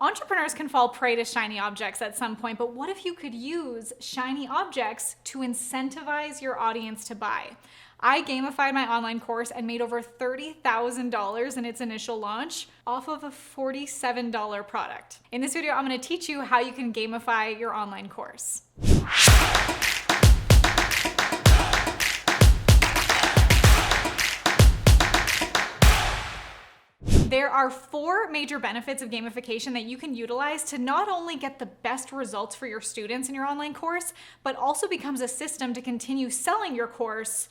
Entrepreneurs can fall prey to shiny objects at some point, but what if you could use shiny objects to incentivize your audience to buy? I gamified my online course and made over $30,000 in its initial launch off of a $47 product. In this video, I'm going to teach you how you can gamify your online course. There are 4 major benefits of gamification that you can utilize to not only get the best results for your students in your online course, but also becomes a system to continue selling your course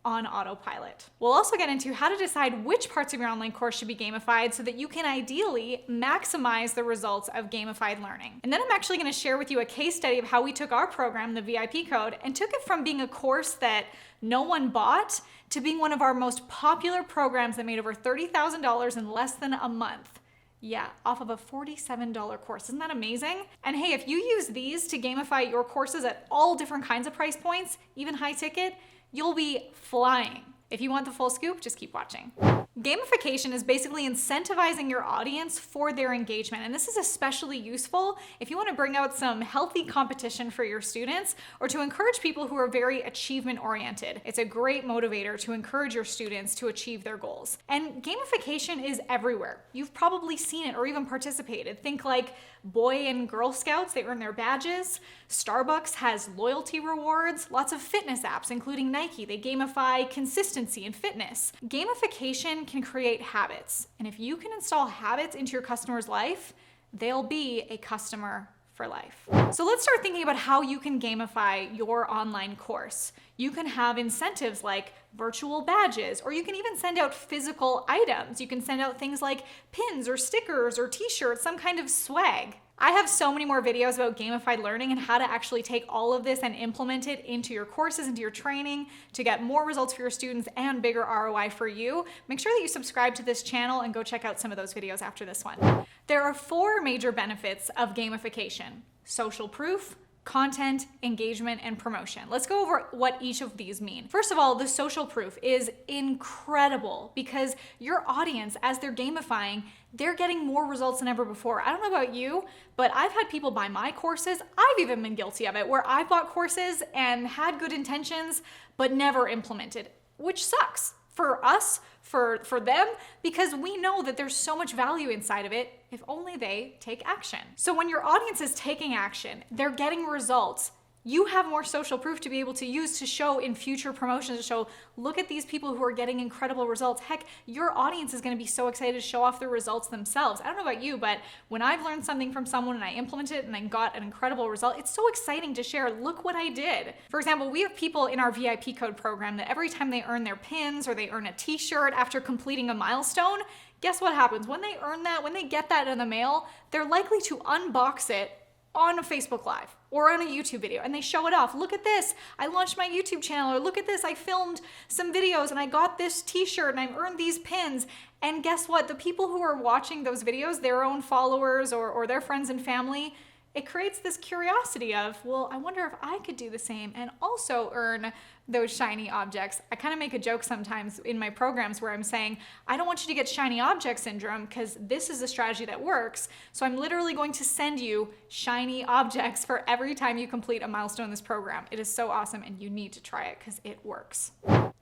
on autopilot. We'll also get into how to decide which parts of your online course should be gamified so that you can ideally maximize the results of gamified learning. And then I'm actually going to share with you a case study of how we took our program, the VIP code, and took it from being a course that no one bought to being one of our most popular programs that made over $30,000 in less than a month. Yeah, off of a $47 course. Isn't that amazing? And hey, if you use these to gamify your courses at all different kinds of price points, even high ticket, you'll be flying. If you want the full scoop, just keep watching. Gamification is basically incentivizing your audience for their engagement. And this is especially useful if you want to bring out some healthy competition for your students or to encourage people who are very achievement oriented. It's a great motivator to encourage your students to achieve their goals. And gamification is everywhere. You've probably seen it or even participated. Think like Boy and Girl Scouts, they earn their badges. Starbucks has loyalty rewards. Lots of fitness apps, including Nike, they gamify consistency and fitness. Gamification can create habits. And if you can install habits into your customer's life, they'll be a customer for life. So let's start thinking about how you can gamify your online course. You can have incentives like virtual badges, or you can even send out physical items. You can send out things like pins or stickers or t-shirts, some kind of swag. I have so many more videos about gamified learning and how to actually take all of this and implement it into your courses, into your training to get more results for your students and bigger ROI for you. Make sure that you subscribe to this channel and go check out some of those videos after this one. There are 4 major benefits of gamification: social proof, content, engagement, and promotion. Let's go over what each of these mean. First of all, the social proof is incredible because your audience, as they're gamifying, they're getting more results than ever before. I don't know about you, but I've had people buy my courses. I've even been guilty of it, where I've bought courses and had good intentions, but never implemented, which sucks for us, for them, because we know that there's so much value inside of it if only they take action. So when your audience is taking action, they're getting results, you have more social proof to be able to use to show in future promotions, to show, look at these people who are getting incredible results. Heck, your audience is going to be so excited to show off the results themselves. I don't know about you, but when I've learned something from someone and I implement it and I got an incredible result, it's so exciting to share. Look what I did. For example, we have people in our VIP code program that every time they earn their pins or they earn a t-shirt after completing a milestone, guess what happens? When they earn that, when they get that in the mail, they're likely to unbox it on a Facebook Live or on a YouTube video, and they show it off. Look at this, I launched my YouTube channel, or look at this, I filmed some videos and I got this t-shirt and I've earned these pins. And guess what? The people who are watching those videos, their own followers or their friends and family, it creates this curiosity of, well, I wonder if I could do the same and also earn those shiny objects. I kind of make a joke sometimes in my programs where I'm saying, I don't want you to get shiny object syndrome because this is a strategy that works. So I'm literally going to send you shiny objects for every time you complete a milestone in this program. It is so awesome and you need to try it because it works.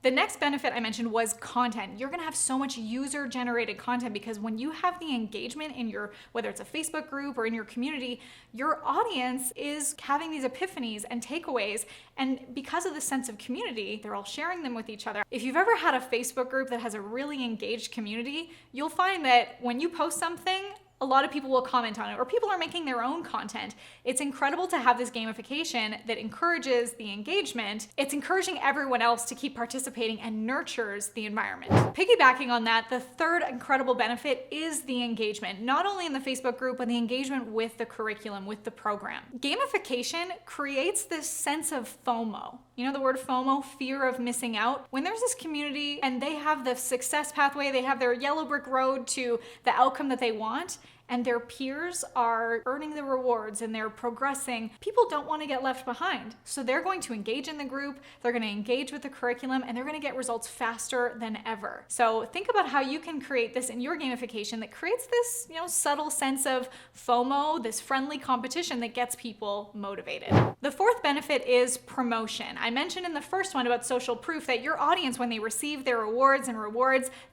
The next benefit I mentioned was content. You're gonna have so much user-generated content because when you have the engagement in your, whether it's a Facebook group or in your community, your audience is having these epiphanies and takeaways, and because of the sense of community, they're all sharing them with each other. If you've ever had a Facebook group that has a really engaged community, you'll find that when you post something, a lot of people will comment on it, or people are making their own content. It's incredible to have this gamification that encourages the engagement. It's encouraging everyone else to keep participating and nurtures the environment. Piggybacking on that, the third incredible benefit is the engagement, not only in the Facebook group, but the engagement with the curriculum, with the program. Gamification creates this sense of FOMO. You know the word FOMO, fear of missing out? When there's this community and they have the success pathway, they have their yellow brick road to the outcome that they want, and their peers are earning the rewards and they're progressing, people don't want to get left behind. So they're going to engage in the group, they're going to engage with the curriculum, and they're going to get results faster than ever. So think about how you can create this in your gamification that creates this, subtle sense of FOMO, this friendly competition that gets people motivated. The fourth benefit is promotion. I mentioned in the first one about social proof that your audience, when they receive their rewards,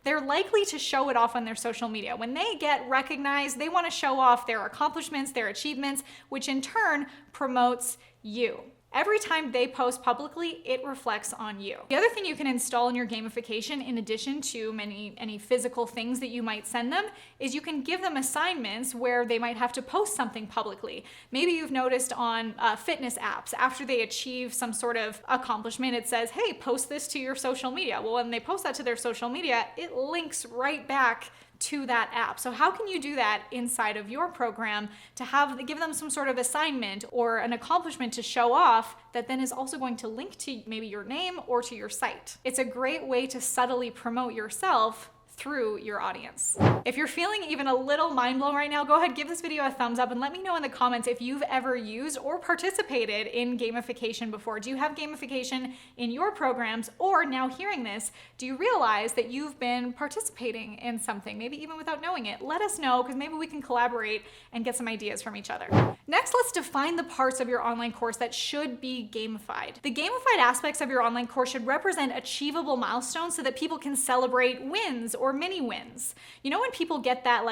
they're likely to show it off on their social media. When they get recognized, they want to show off their accomplishments, their achievements, which in turn promotes you. Every time they post publicly, it reflects on you. The other thing you can install in your gamification, in addition to any physical things that you might send them, is you can give them assignments where they might have to post something publicly. Maybe you've noticed on fitness apps, after they achieve some sort of accomplishment, it says, hey, post this to your social media. Well, when they post that to their social media, it links right back to that app. So how can you do that inside of your program to give them some sort of assignment or an accomplishment to show off that then is also going to link to maybe your name or to your site? It's a great way to subtly promote yourself through your audience. If you're feeling even a little mind blown right now, go ahead, give this video a thumbs up and let me know in the comments if you've ever used or participated in gamification before. Do you have gamification in your programs? Or now hearing this, do you realize that you've been participating in something, maybe even without knowing it? Let us know, because maybe we can collaborate and get some ideas from each other. Next, let's define the parts of your online course that should be gamified. The gamified aspects of your online course should represent achievable milestones so that people can celebrate wins or mini wins. When people get that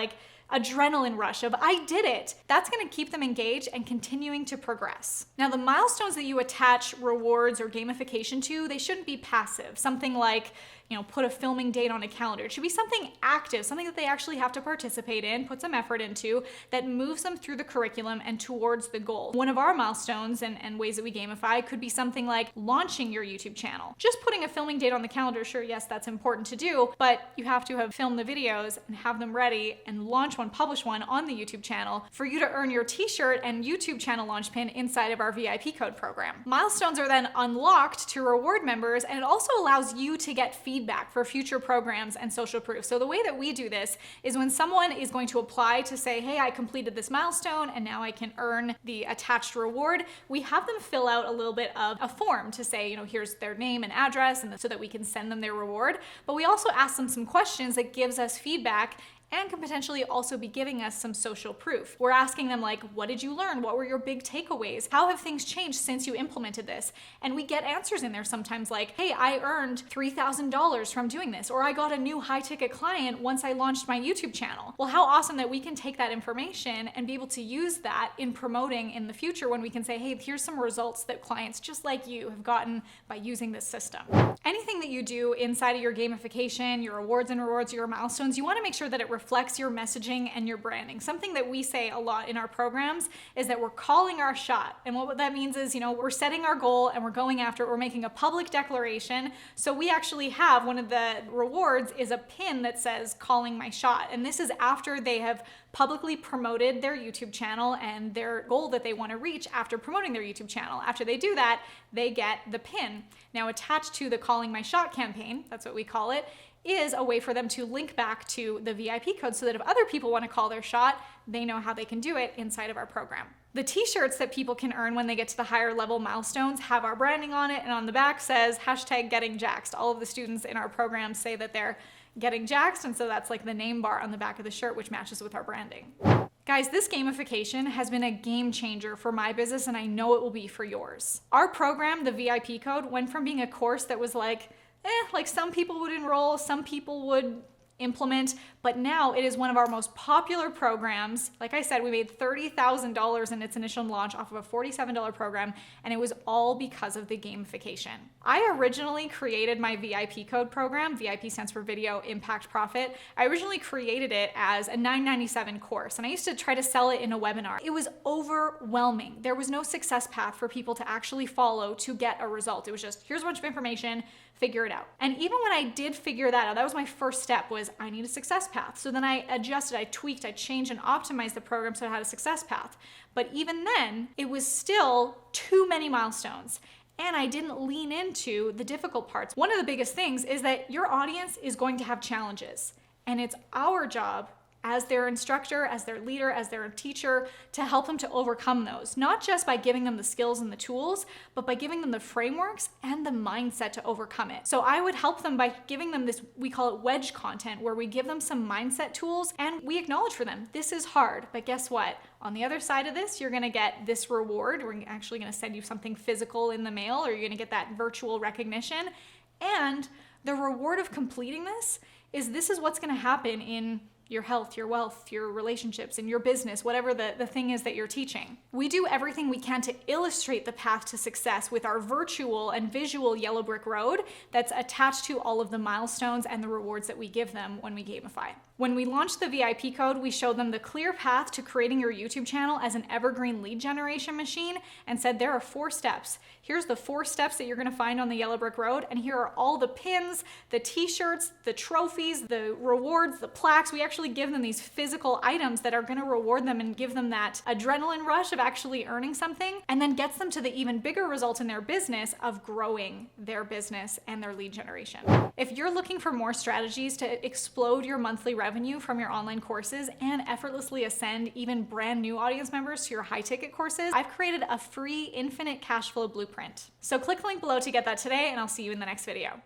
adrenaline rush of I did it, that's going to keep them engaged and continuing to progress. Now, the milestones that you attach rewards or gamification to, they shouldn't be passive. Something like, put a filming date on a calendar. It should be something active, something that they actually have to participate in, put some effort into, that moves them through the curriculum and towards the goal. One of our milestones and ways that we gamify could be something like launching your YouTube channel. Just putting a filming date on the calendar, sure, yes, that's important to do, but you have to have filmed the videos and have them ready and launch one, publish one on the YouTube channel for you to earn your t-shirt and YouTube channel launch pin inside of our VIP code program. Milestones are then unlocked to reward members, and it also allows you to get feedback for future programs and social proof. So the way that we do this is when someone is going to apply to say, hey, I completed this milestone and now I can earn the attached reward, we have them fill out a little bit of a form to say, here's their name and address, and so that we can send them their reward. But we also ask them some questions that gives us feedback and can potentially also be giving us some social proof. We're asking them what did you learn? What were your big takeaways? How have things changed since you implemented this? And we get answers in there sometimes hey, I earned $3,000 from doing this, or I got a new high ticket client once I launched my YouTube channel. Well, how awesome that we can take that information and be able to use that in promoting in the future when we can say, hey, here's some results that clients just like you have gotten by using this system. Anything that you do inside of your gamification, your awards and rewards, your milestones, you want to make sure that it reflects your messaging and your branding. Something that we say a lot in our programs is that we're calling our shot. And what that means is, we're setting our goal and we're going after it. We're making a public declaration. So we actually have one of the rewards is a pin that says calling my shot. And this is after they have publicly promoted their YouTube channel and their goal that they want to reach after promoting their YouTube channel. After they do that, they get the pin. Now, attached to the Calling My Shot campaign, that's what we call it, is a way for them to link back to the VIP code so that if other people want to call their shot, they know how they can do it inside of our program. The t-shirts that people can earn when they get to the higher level milestones have our branding on it, and on the back says #gettingjaxed. All of the students in our program say that they're getting jaxed, and so that's the name bar on the back of the shirt, which matches with our branding. Guys, this gamification has been a game changer for my business, and I know it will be for yours. Our program, the VIP code, went from being a course that was some people would enroll, some people would implement, but now it is one of our most popular programs. Like I said, we made $30,000 in its initial launch off of a $47 program, and it was all because of the gamification. I originally created my VIP code program. VIP stands for Video Impact Profit. I originally created it as a $9.97 course, and I used to try to sell it in a webinar. It was overwhelming. There was no success path for people to actually follow to get a result. It was just, here's a bunch of information, figure it out. And even when I did figure that out, that was my first step, was I need a success path. So then I adjusted, I tweaked, I changed and optimized the program so it had a success path. But even then, it was still too many milestones. And I didn't lean into the difficult parts. One of the biggest things is that your audience is going to have challenges. And it's our job as their instructor, as their leader, as their teacher, to help them to overcome those. Not just by giving them the skills and the tools, but by giving them the frameworks and the mindset to overcome it. So I would help them by giving them this, we call it wedge content, where we give them some mindset tools and we acknowledge for them, this is hard, but guess what? On the other side of this, you're gonna get this reward. We're actually gonna send you something physical in the mail, or you're gonna get that virtual recognition. And the reward of completing this is what's gonna happen in your health, your wealth, your relationships, and your business, whatever the thing is that you're teaching. We do everything we can to illustrate the path to success with our virtual and visual yellow brick road that's attached to all of the milestones and the rewards that we give them when we gamify. When we launched the VIP code, we showed them the clear path to creating your YouTube channel as an evergreen lead generation machine and said there are 4 steps. Here's the 4 steps that you're gonna find on the yellow brick road, and here are all the pins, the t-shirts, the trophies, the rewards, the plaques. We actually give them these physical items that are gonna reward them and give them that adrenaline rush of actually earning something, and then gets them to the even bigger result in their business of growing their business and their lead generation. If you're looking for more strategies to explode your monthly revenue from your online courses and effortlessly ascend even brand new audience members to your high ticket courses, I've created a free infinite cash flow blueprint. So click the link below to get that today, and I'll see you in the next video.